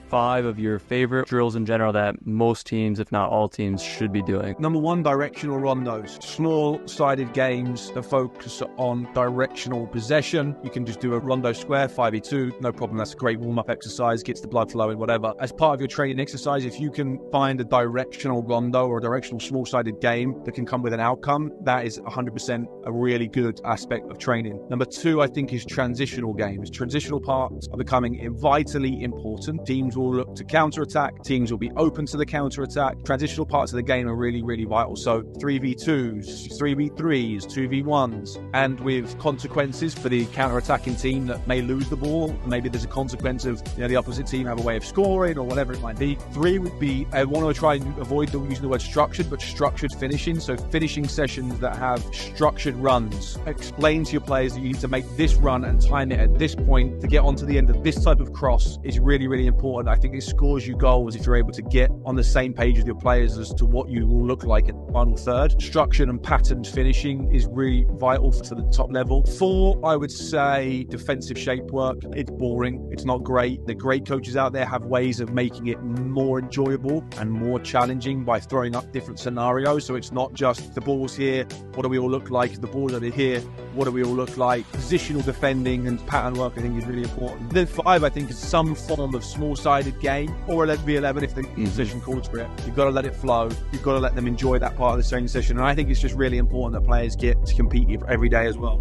5 of your favorite drills in general that most teams, if not all teams, should be doing. Number 1, directional rondos. Small-sided games that focus on directional possession. You can just do a rondo square, 5v2, no problem. That's a great warm-up exercise, gets the blood flowing, whatever. As part of your training exercise, if you can find a directional rondo or a directional small-sided game that can come with an outcome, that is 100% a really good aspect of training. Number 2, I think, is transitional games. Transitional parts are becoming vitally important. Teams will look to counter-attack. Teams will be open to the counter-attack. Transitional parts of the game are really, really vital. So 3v2s, 3v3s, 2v1s, and with consequences for the counter-attacking team that may lose the ball. Maybe there's a consequence of the opposite team have a way of scoring or whatever it might be. 3 would be, I want to try and avoid using the word structured, but structured finishing. So finishing sessions that have structured runs. Explain to your players that you need to make this run and time it at this point to get onto the end of this type of cross is really, really important. I think it scores you goals if you're able to get on the same page with your players as to what you will look like at the final third. Structured and patterned finishing is really vital to the top level. 4, I would say defensive shape work. It's boring. It's not great. The great coaches out there have ways of making it more enjoyable and more challenging by throwing up different scenarios. So it's not just the ball's here, what do we all look like? The ball's over here, what do we all look like? Positional defending and pattern work, I think, is really important. Then 5, I think, is some form of small-sided game, or 11v11 if the position calls for it. You've got to let it flow. You've got to let them enjoy that part of the training session. And I think it's just really important that players get to compete every day as well.